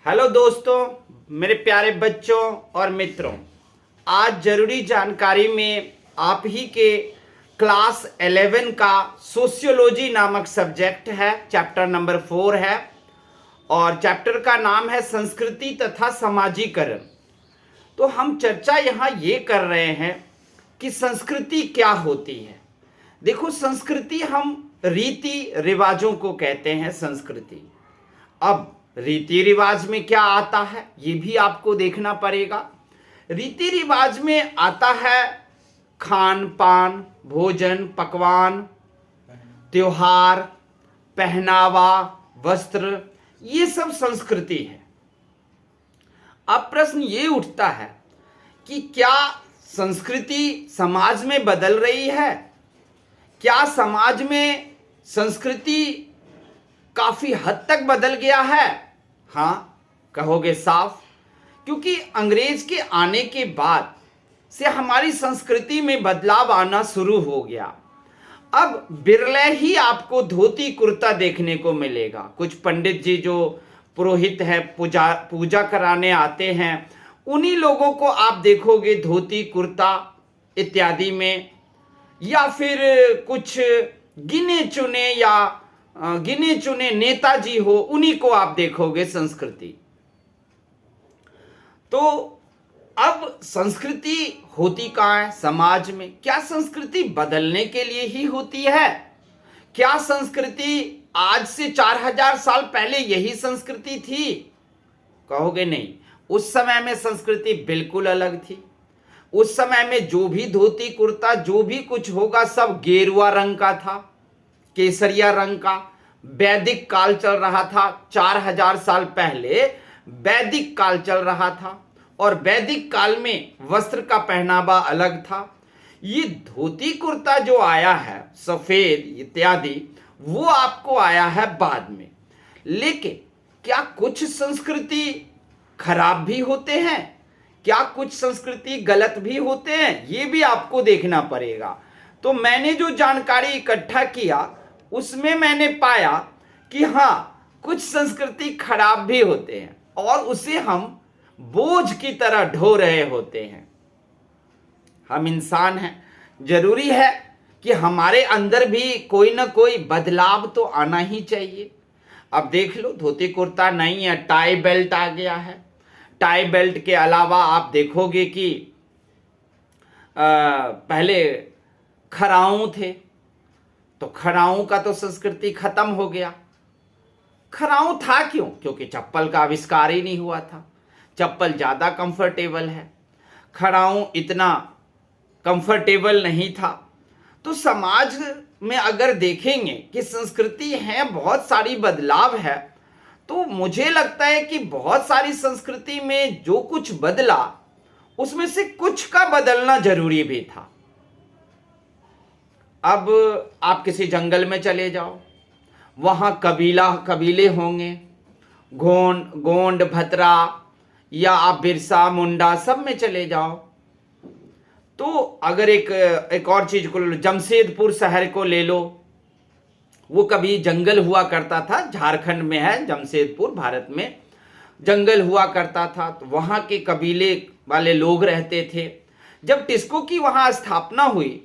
Hello दोस्तों, मेरे प्यारे बच्चों और मित्रों। आज जरूरी जानकारी में आप ही के क्लास 11 का सोशियोलॉजी नामक सब्जेक्ट है, चैप्टर नंबर 4 है और चैप्टर का नाम है संस्कृति तथा समाजीकरण। तो हम चर्चा यहाँ ये कर रहे हैं कि संस्कृति क्या होती है। देखो, संस्कृति हम रीति रिवाजों को कहते हैं संस्कृति। अब रीति रिवाज में क्या आता है ये भी आपको देखना पड़ेगा। रीति रिवाज में आता है खान पान, भोजन, पकवान, त्योहार, पहनावा, वस्त्र, ये सब संस्कृति है। अब प्रश्न ये उठता है कि क्या संस्कृति समाज में बदल रही है? क्या समाज में संस्कृति काफी हद तक बदल गया है? हाँ, कहोगे साफ, क्योंकि अंग्रेज के आने के बाद से हमारी संस्कृति में बदलाव आना शुरू हो गया। अब बिरले ही आपको धोती कुर्ता देखने को मिलेगा। कुछ पंडित जी जो पुरोहित है, पूजा कराने आते हैं, उन्हीं लोगों को आप देखोगे धोती कुर्ता इत्यादि में, या फिर कुछ गिने चुने नेताजी हो, उन्हीं को आप देखोगे संस्कृति। तो अब संस्कृति होती कहाँ है समाज में? क्या संस्कृति बदलने के लिए ही होती है? क्या संस्कृति आज से 4000 साल पहले यही संस्कृति थी? कहोगे नहीं, उस समय में संस्कृति बिल्कुल अलग थी। उस समय में जो भी धोती कुर्ता, जो भी कुछ होगा, सब गेरुआ रंग का था, केसरिया रंग का। वैदिक काल चल रहा था। 4000 साल पहले वैदिक काल चल रहा था और वैदिक काल में वस्त्र का पहनावा अलग था। ये धोती कुर्ता जो आया है, सफेद इत्यादि, वो आपको आया है बाद में। लेकिन क्या कुछ संस्कृति खराब भी होते हैं? क्या कुछ संस्कृति गलत भी होते हैं? ये भी आपको देखना पड़ेगा। तो मैंने जो जानकारी इकट्ठा किया उसमें मैंने पाया कि हाँ, कुछ संस्कृति खराब भी होते हैं और उसे हम बोझ की तरह ढो रहे होते हैं। हम इंसान हैं, जरूरी है कि हमारे अंदर भी कोई ना कोई बदलाव तो आना ही चाहिए। अब देख लो, धोती कुर्ता नहीं है, टाई बेल्ट आ गया है। टाई बेल्ट के अलावा आप देखोगे कि पहले खराऊ थे, तो खराऊ का तो संस्कृति खत्म हो गया। खराऊ था क्यों? क्योंकि चप्पल का आविष्कार ही नहीं हुआ था। चप्पल ज्यादा कंफर्टेबल है, खराऊ इतना कंफर्टेबल नहीं था। तो समाज में अगर देखेंगे कि संस्कृति है, बहुत सारी बदलाव है, तो मुझे लगता है कि बहुत सारी संस्कृति में जो कुछ बदला उसमें से कुछ का बदलना जरूरी भी था। अब आप किसी जंगल में चले जाओ, वहां कबीले होंगे, गोंड, भतरा, या आप बिरसा मुंडा, सब में चले जाओ। तो अगर एक और चीज को ले लो, जमशेदपुर शहर को ले लो। वो कभी जंगल हुआ करता था, झारखंड में है जमशेदपुर, भारत में जंगल हुआ करता था। तो वहां के कबीले वाले लोग रहते थे। जब टिस्को की वहां स्थापना हुई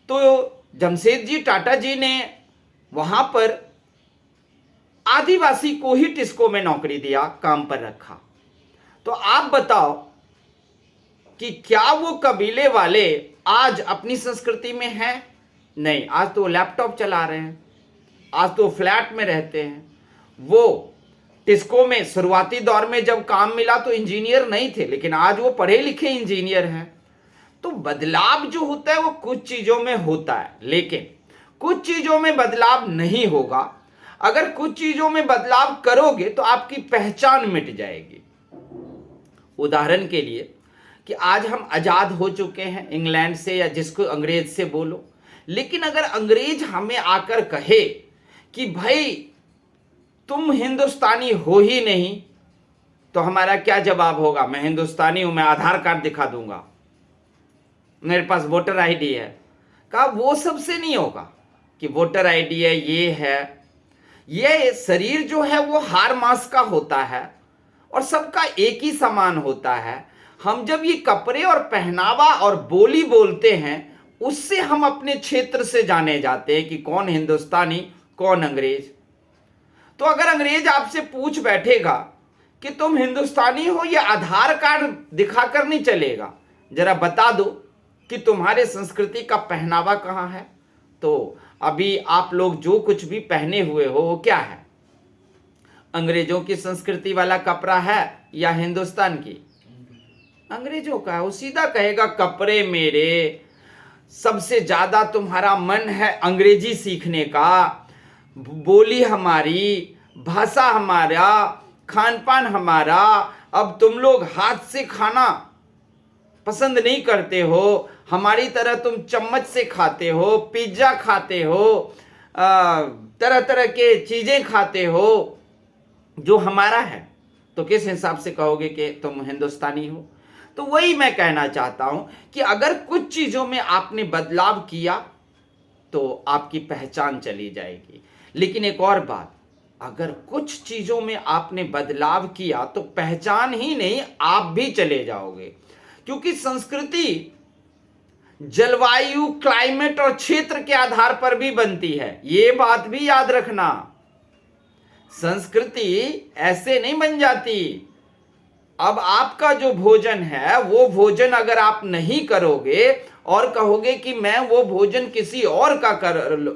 तो जमशेद जी टाटा जी ने वहां पर आदिवासी को ही टिस्को में नौकरी दिया, काम पर रखा। तो आप बताओ कि क्या वो कबीले वाले आज अपनी संस्कृति में हैं? नहीं, आज तो लैपटॉप चला रहे हैं, आज तो फ्लैट में रहते हैं। वो टिस्को में शुरुआती दौर में जब काम मिला तो इंजीनियर नहीं थे, लेकिन आज वो पढ़े लिखे इंजीनियर हैं। तो बदलाव जो होता है वो कुछ चीजों में होता है, लेकिन कुछ चीजों में बदलाव नहीं होगा। अगर कुछ चीजों में बदलाव करोगे तो आपकी पहचान मिट जाएगी। उदाहरण के लिए कि आज हम आजाद हो चुके हैं इंग्लैंड से, या जिसको अंग्रेज से बोलो, लेकिन अगर अंग्रेज हमें आकर कहे कि भाई तुम हिंदुस्तानी हो ही नहीं, तो हमारा क्या जवाब होगा? मैं हिंदुस्तानी हूं, मैं आधार कार्ड दिखा दूंगा, मेरे पास वोटर आईडी है। कहा वो सबसे नहीं होगा कि वोटर आईडी है, ये है। ये शरीर जो है वो हार मांस का होता है और सबका एक ही समान होता है। हम जब ये कपड़े और पहनावा और बोली बोलते हैं, उससे हम अपने क्षेत्र से जाने जाते हैं कि कौन हिंदुस्तानी, कौन अंग्रेज। तो अगर अंग्रेज आपसे पूछ बैठेगा कि तुम हिंदुस्तानी हो, या आधार कार्ड दिखाकर नहीं चलेगा, जरा बता दो कि तुम्हारे संस्कृति का पहनावा कहाँ है, तो अभी आप लोग जो कुछ भी पहने हुए हो वो क्या है? अंग्रेजों की संस्कृति वाला कपड़ा है या हिंदुस्तान की? अंग्रेजों का है। वो सीधा कहेगा कपड़े मेरे, सबसे ज्यादा तुम्हारा मन है अंग्रेजी सीखने का, बोली हमारी, भाषा हमारा, खान पान हमारा, अब तुम लोग हाथ से खाना पसंद नहीं करते हो, हमारी तरह तुम चम्मच से खाते हो, पिज्जा खाते हो, तरह तरह के चीजें खाते हो जो हमारा है, तो किस हिसाब से कहोगे कि तुम हिंदुस्तानी हो? तो वही मैं कहना चाहता हूं कि अगर कुछ चीजों में आपने बदलाव किया तो आपकी पहचान चली जाएगी। लेकिन एक और बात, अगर कुछ चीजों में आपने बदलाव किया तो पहचान ही नहीं, आप भी चले जाओगे। क्योंकि संस्कृति जलवायु, क्लाइमेट और क्षेत्र के आधार पर भी बनती है, ये बात भी याद रखना। संस्कृति ऐसे नहीं बन जाती। अब आपका जो भोजन है वो भोजन अगर आप नहीं करोगे और कहोगे कि मैं वो भोजन किसी और का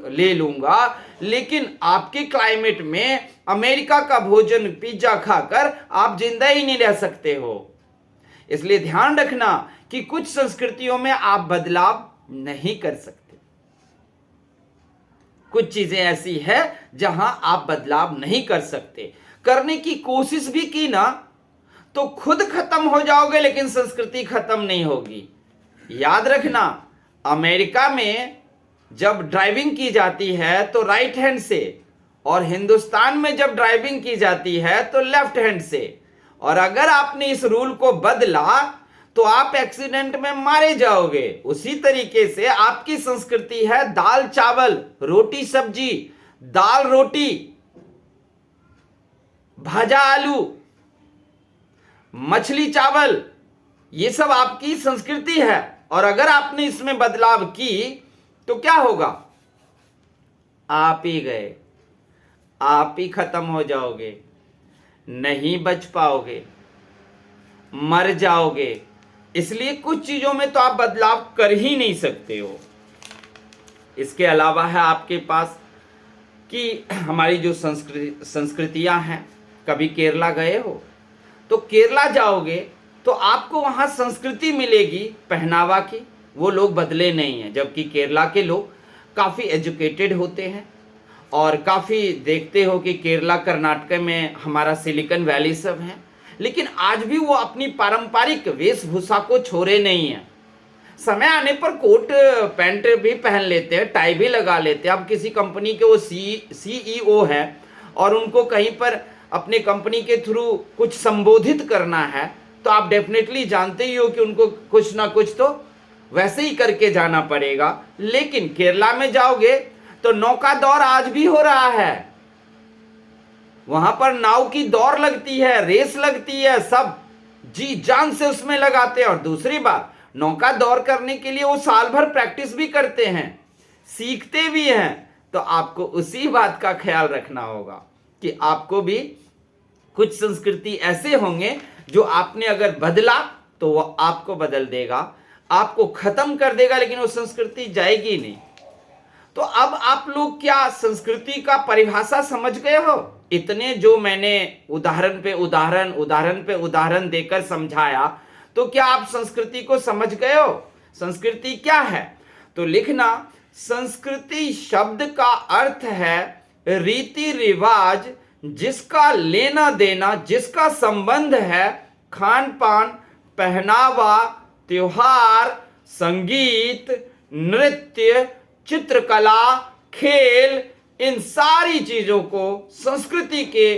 ले लूंगा, लेकिन आपके क्लाइमेट में अमेरिका का भोजन पिज्जा खाकर आप जिंदा ही नहीं रह सकते हो। इसलिए ध्यान रखना कि कुछ संस्कृतियों में आप बदलाव नहीं कर सकते। कुछ चीजें ऐसी है जहां आप बदलाव नहीं कर सकते। करने की कोशिश भी की ना तो खुद खत्म हो जाओगे, लेकिन संस्कृति खत्म नहीं होगी। याद रखना, अमेरिका में जब ड्राइविंग की जाती है तो राइट हैंड से, और हिंदुस्तान में जब ड्राइविंग की जाती है तो लेफ्ट हैंड से। और अगर आपने इस रूल को बदला तो आप एक्सीडेंट में मारे जाओगे। उसी तरीके से आपकी संस्कृति है दाल चावल, रोटी सब्जी, दाल रोटी, भाजा आलू, मछली चावल, ये सब आपकी संस्कृति है। और अगर आपने इसमें बदलाव की तो क्या होगा? आप ही गए, आप ही खत्म हो जाओगे, नहीं बच पाओगे, मर जाओगे। इसलिए कुछ चीजों में तो आप बदलाव कर ही नहीं सकते हो। इसके अलावा है आपके पास कि हमारी जो संस्कृतियां हैं, कभी केरला गए हो तो केरला जाओगे तो आपको वहां संस्कृति मिलेगी पहनावा की, वो लोग बदले नहीं हैं। जबकि केरला के लोग काफ़ी एजुकेटेड होते हैं और काफ़ी देखते हो कि केरला कर्नाटक में हमारा सिलिकॉन वैली सब है, लेकिन आज भी वो अपनी पारंपरिक वेशभूषा को छोड़े नहीं हैं। समय आने पर कोट पैंट भी पहन लेते हैं, टाई भी लगा लेते हैं। अब किसी कंपनी के वो CEO है और उनको कहीं पर अपने कंपनी के थ्रू कुछ संबोधित करना है तो आप डेफिनेटली जानते ही हो कि उनको कुछ ना कुछ तो वैसे ही करके जाना पड़ेगा। लेकिन केरला में जाओगे तो नौका दौड़ आज भी हो रहा है, वहां पर नाव की दौड़ लगती है, रेस लगती है, सब जी जान से उसमें लगाते हैं। और दूसरी बात, नौका दौड़ करने के लिए वो साल भर प्रैक्टिस भी करते हैं, सीखते भी हैं। तो आपको उसी बात का ख्याल रखना होगा कि आपको भी कुछ संस्कृति ऐसे होंगे जो आपने अगर बदला तो वो आपको बदल देगा, आपको खत्म कर देगा, लेकिन वो संस्कृति जाएगी नहीं। तो अब आप लोग क्या संस्कृति का परिभाषा समझ गए हो? इतने जो मैंने उदाहरण पे उदाहरण देकर समझाया, तो क्या आप संस्कृति को समझ गए हो? संस्कृति क्या है? तो लिखना, संस्कृति शब्द का अर्थ है रीति रिवाज, जिसका लेना देना, जिसका संबंध है खान पान, पहनावा, त्योहार, संगीत, नृत्य, चित्रकला, खेल, इन सारी चीजों को संस्कृति के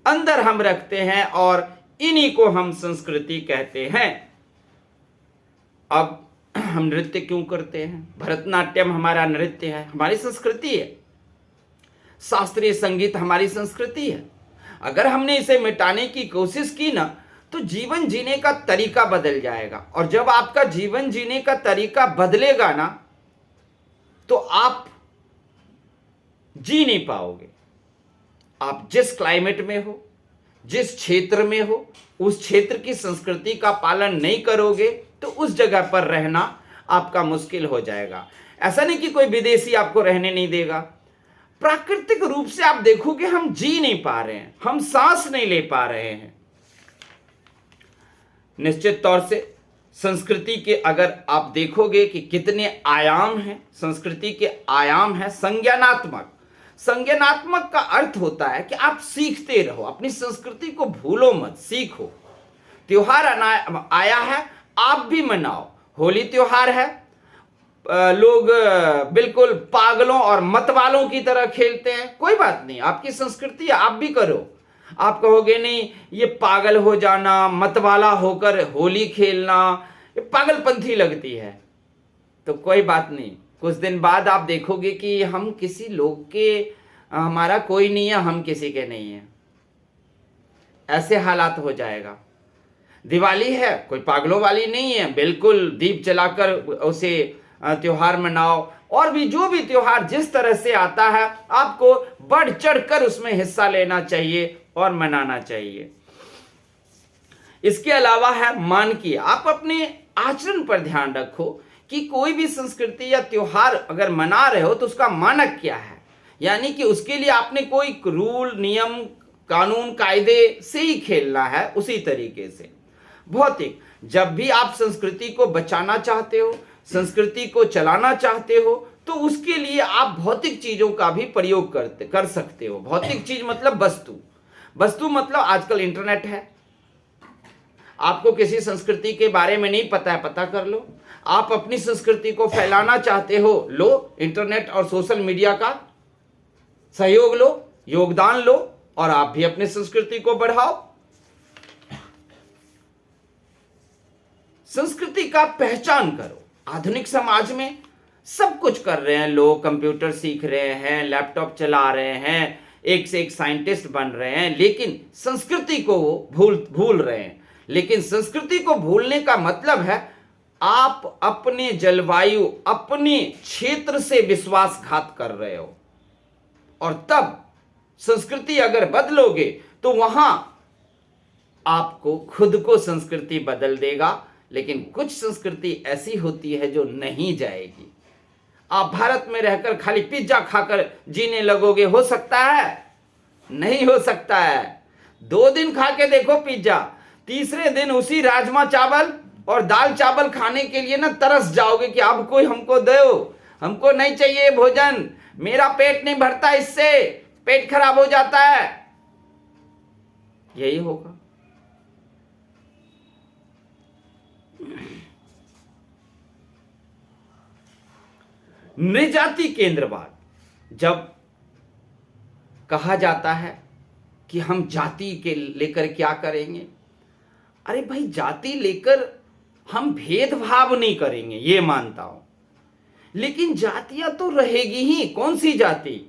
अंदर हम रखते हैं और इन्हीं को हम संस्कृति कहते हैं। अब हम नृत्य क्यों करते हैं? भरतनाट्यम हमारा नृत्य है, हमारी संस्कृति है। शास्त्रीय संगीत हमारी संस्कृति है। अगर हमने इसे मिटाने की कोशिश की ना, तो जीवन जीने का तरीका बदल जाएगा। और जब आपका जीवन जीने का तरीका बदलेगा ना, तो आप जी नहीं पाओगे। आप जिस क्लाइमेट में हो, जिस क्षेत्र में हो, उस क्षेत्र की संस्कृति का पालन नहीं करोगे तो उस जगह पर रहना आपका मुश्किल हो जाएगा। ऐसा नहीं कि कोई विदेशी आपको रहने नहीं देगा। प्राकृतिक रूप से आप देखोगे हम जी नहीं पा रहे हैं, हम सांस नहीं ले पा रहे हैं। निश्चित तौर से संस्कृति के अगर आप देखोगे कि कितने आयाम हैं, संस्कृति के आयाम हैं संज्ञानात्मक। संज्ञानात्मक का अर्थ होता है कि आप सीखते रहो, अपनी संस्कृति को भूलो मत, सीखो। त्योहार आया है, आप भी मनाओ। होली त्योहार है, लोग बिल्कुल पागलों और मतवालों की तरह खेलते हैं, कोई बात नहीं, आपकी संस्कृति है, आप भी करो। आप कहोगे नहीं ये पागल हो जाना, मतवाला होकर होली खेलना, ये पागलपंथी लगती है, तो कोई बात नहीं। कुछ दिन बाद आप देखोगे कि हम किसी लोग के, हमारा कोई नहीं है, हम किसी के नहीं है, ऐसे हालात हो जाएगा। दिवाली है, कोई पागलों वाली नहीं है, बिल्कुल दीप जलाकर उसे त्योहार मनाओ। और भी जो भी त्योहार जिस तरह से आता है, आपको बढ़ चढ़कर उसमें हिस्सा लेना चाहिए और मनाना चाहिए। इसके अलावा है मानकीय। आप अपने आचरण पर ध्यान रखो कि कोई भी संस्कृति या त्योहार अगर मना रहे हो तो उसका मानक क्या है, यानी कि उसके लिए आपने कोई रूल, नियम, कानून, कायदे से ही खेलना है, उसी तरीके से। भौतिक, जब भी आप संस्कृति को बचाना चाहते हो, संस्कृति को चलाना चाहते हो, तो उसके लिए आप भौतिक चीजों का भी प्रयोग कर सकते हो। भौतिक चीज मतलब वस्तु। वस्तु मतलब आजकल इंटरनेट है, आपको किसी संस्कृति के बारे में नहीं पता है, पता कर लो। आप अपनी संस्कृति को फैलाना चाहते हो, लो, इंटरनेट और सोशल मीडिया का सहयोग लो, योगदान लो, और आप भी अपनी संस्कृति को बढ़ाओ। संस्कृति का पहचान करो। आधुनिक समाज में सब कुछ कर रहे हैं लोग, कंप्यूटर सीख रहे हैं, लैपटॉप चला रहे हैं, एक से एक साइंटिस्ट बन रहे हैं, लेकिन संस्कृति को वो भूल रहे हैं। लेकिन संस्कृति को भूलने का मतलब है आप अपने जलवायु, अपने क्षेत्र से विश्वासघात कर रहे हो। और तब संस्कृति अगर बदलोगे तो वहां आपको खुद को संस्कृति बदल देगा। लेकिन कुछ संस्कृति ऐसी होती है जो नहीं जाएगी। आप भारत में रहकर खाली पिज्जा खाकर जीने लगोगे, हो सकता है? नहीं हो सकता है। 2 दिन खा के देखो पिज्जा, तीसरे दिन उसी राजमा चावल और दाल चावल खाने के लिए ना तरस जाओगे कि अब कोई हमको दो, हमको नहीं चाहिए भोजन, मेरा पेट नहीं भरता, इससे पेट खराब हो जाता है। यही होगा। नृजाति केंद्रवाद, जब कहा जाता है कि हम जाति के लेकर क्या करेंगे, अरे भाई जाति लेकर हम भेदभाव नहीं करेंगे, ये मानता हूं, लेकिन जातियां तो रहेगी ही। कौन सी जाति?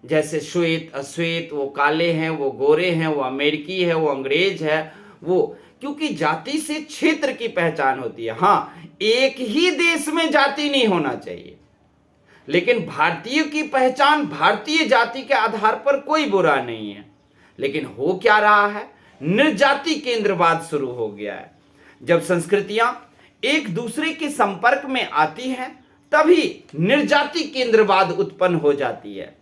जैसे श्वेत, अश्वेत, वो काले हैं, वो गोरे हैं, वो अमेरिकी है, वो अंग्रेज है, वो, क्योंकि जाति से क्षेत्र की पहचान होती है। हाँ, एक ही देश में जाति नहीं होना चाहिए, लेकिन भारतीय की पहचान भारतीय जाति के आधार पर कोई बुरा नहीं है। लेकिन हो क्या रहा है? निर्जाति केंद्रवाद शुरू हो गया है। जब संस्कृतियां एक दूसरे के संपर्क में आती हैं, तभी निर्जाति केंद्रवाद उत्पन्न हो जाती है।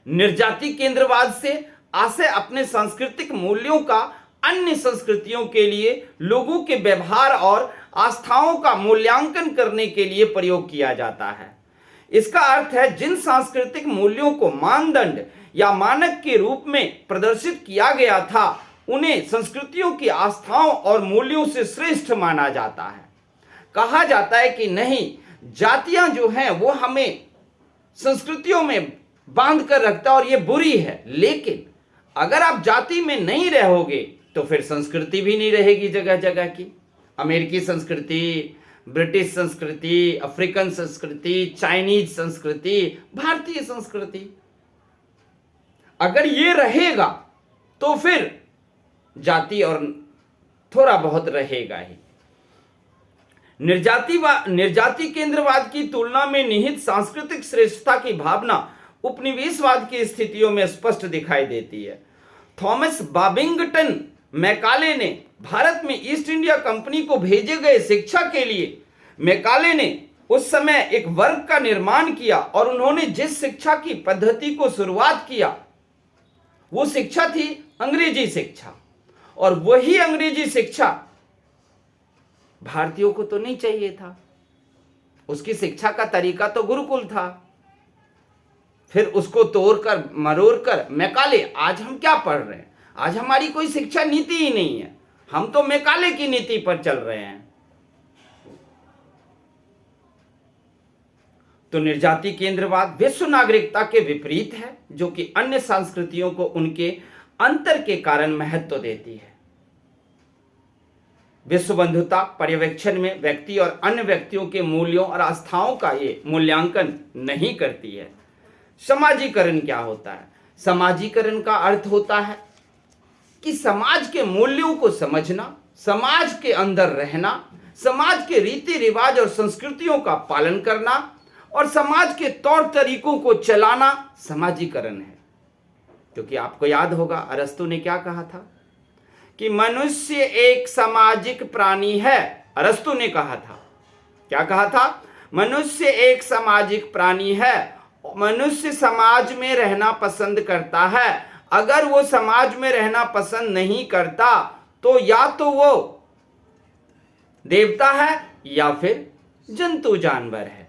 निर्जाति केंद्रवाद से आशय अपने सांस्कृतिक मूल्यों का अन्य संस्कृतियों के लिए लोगों के व्यवहार और आस्थाओं का मूल्यांकन करने के लिए प्रयोग किया जाता है। इसका अर्थ है जिन सांस्कृतिक मूल्यों को मानदंड या मानक के रूप में प्रदर्शित किया गया था, उन्हें संस्कृतियों की आस्थाओं और मूल्यों से श्रेष्ठ माना जाता है। कहा जाता है कि नहीं, जातियां जो हैं वो हमें संस्कृतियों में बांध कर रखता है और ये बुरी है। लेकिन अगर आप जाति में नहीं रहोगे तो फिर संस्कृति भी नहीं रहेगी जगह जगह की। अमेरिकी संस्कृति, ब्रिटिश संस्कृति, अफ्रीकन संस्कृति, चाइनीज संस्कृति, भारतीय संस्कृति, अगर ये रहेगा तो फिर जाति और थोड़ा बहुत रहेगा ही। निर्जाति केंद्रवाद की तुलना में निहित सांस्कृतिक श्रेष्ठता की भावना उपनिवेशवाद की स्थितियों में स्पष्ट दिखाई देती है। थॉमस बाबिंगटन मैकाले ने भारत में ईस्ट इंडिया कंपनी को भेजे गए शिक्षा के लिए मैकाले ने उस समय एक वर्ग का निर्माण किया और उन्होंने जिस शिक्षा की पद्धति को शुरुआत किया वो शिक्षा थी अंग्रेजी शिक्षा। और वही अंग्रेजी शिक्षा भारतीयों को तो नहीं चाहिए था। उसकी शिक्षा का तरीका तो गुरुकुल था। फिर उसको तोड़कर मरोड़कर मैकाले, आज हम क्या पढ़ रहे हैं? आज हमारी कोई शिक्षा नीति ही नहीं है, हम तो मैकाले की नीति पर चल रहे हैं। तो निर्जाति केंद्रवाद विश्व नागरिकता के विपरीत है, जो कि अन्य संस्कृतियों को उनके अंतर के कारण महत्व देती है। विश्व बंधुता पर्यवेक्षण में व्यक्ति और अन्य व्यक्तियों के मूल्यों और आस्थाओं का ये मूल्यांकन नहीं करती है। समाजीकरण क्या होता है? समाजीकरण का अर्थ होता है कि समाज के मूल्यों को समझना, समाज के अंदर रहना, समाज के रीति रिवाज और संस्कृतियों का पालन करना और समाज के तौर तरीकों को चलाना समाजीकरण है। क्योंकि आपको याद होगा अरस्तु ने क्या कहा था कि मनुष्य एक सामाजिक प्राणी है। अरस्तु ने कहा था, क्या कहा था? मनुष्य एक सामाजिक प्राणी है, मनुष्य समाज में रहना पसंद करता है। अगर वो समाज में रहना पसंद नहीं करता तो या तो वो देवता है या फिर जंतु जानवर है।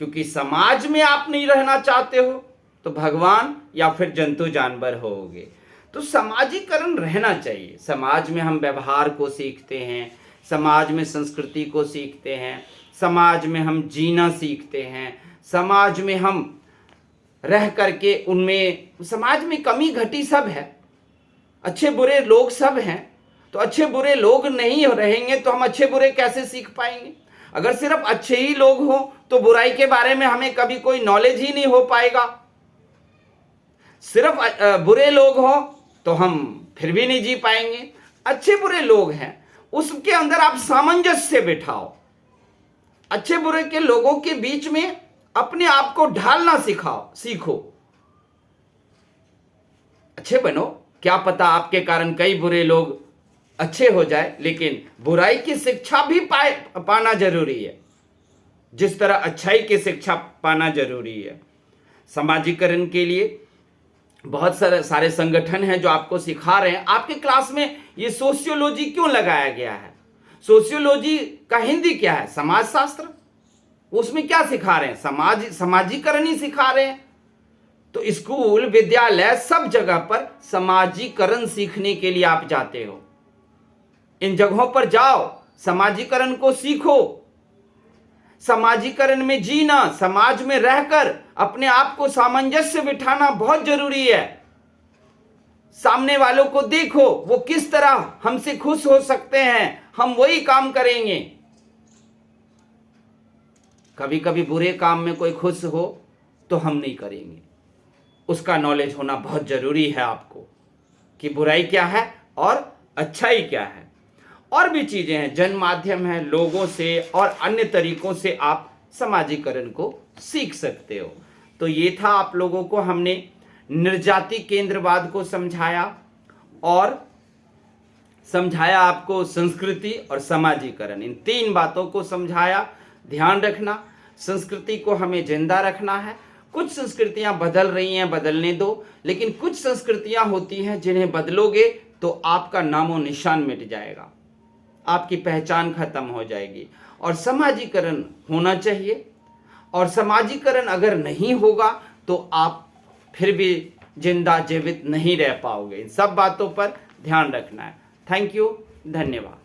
क्योंकि समाज में आप नहीं रहना चाहते हो तो भगवान या फिर जंतु जानवर होगे। तो समाजीकरण रहना चाहिए। समाज में हम व्यवहार को सीखते हैं, समाज में संस्कृति को सीखते हैं, समाज में हम जीना सीखते हैं, समाज में हम रह करके उनमें, समाज में कमी घटी सब है, अच्छे बुरे लोग सब हैं। तो अच्छे बुरे लोग नहीं रहेंगे तो हम अच्छे बुरे कैसे सीख पाएंगे? अगर सिर्फ अच्छे ही लोग हों तो बुराई के बारे में हमें कभी कोई नॉलेज ही नहीं हो पाएगा। सिर्फ बुरे लोग हों तो हम फिर भी नहीं जी पाएंगे। अच्छे बुरे लोग हैं, उसके अंदर आप सामंजस्य बिठाओ। अच्छे बुरे के लोगों के बीच में अपने आप को ढालना सीखो। अच्छे बनो। क्या पता आपके कारण कई बुरे लोग अच्छे हो जाए, लेकिन बुराई की शिक्षा भी पाना जरूरी है, जिस तरह अच्छाई की शिक्षा पाना जरूरी है। समाजीकरण के लिए बहुत सारे संगठन हैं जो आपको सिखा रहे हैं। आपके क्लास में ये सोशियोलॉजी क्यों लगाया गया है? सोशियोलॉजी का हिंदी क्या है? समाजशास्त्र। उसमें क्या सिखा रहे हैं? समाजीकरण ही सिखा रहे हैं। तो स्कूल, विद्यालय, सब जगह पर समाजीकरण सीखने के लिए आप जाते हो। इन जगहों पर जाओ, समाजीकरण को सीखो। समाजीकरण में जीना, समाज में रहकर अपने आप को सामंजस्य बिठाना बहुत जरूरी है। सामने वालों को देखो, वो किस तरह हमसे खुश हो सकते हैं, हम वही काम करेंगे। कभी कभी बुरे काम में कोई खुश हो तो हम नहीं करेंगे। उसका नॉलेज होना बहुत जरूरी है आपको कि बुराई क्या है और अच्छाई क्या है। और भी चीजें हैं, जन माध्यम है, लोगों से और अन्य तरीकों से आप समाजीकरण को सीख सकते हो। तो ये था, आप लोगों को हमने निर्जाति केंद्रवाद को समझाया और समझाया आपको संस्कृति और समाजीकरण। इन तीन बातों को समझाया। ध्यान रखना, संस्कृति को हमें जिंदा रखना है। कुछ संस्कृतियां बदल रही हैं, बदलने दो, लेकिन कुछ संस्कृतियां होती हैं जिन्हें बदलोगे तो आपका नामो निशान मिट जाएगा, आपकी पहचान खत्म हो जाएगी। और समाजीकरण होना चाहिए, और समाजीकरण अगर नहीं होगा तो आप फिर भी जिंदा जीवित नहीं रह पाओगे। इन सब बातों पर ध्यान रखना है। थैंक यू, धन्यवाद।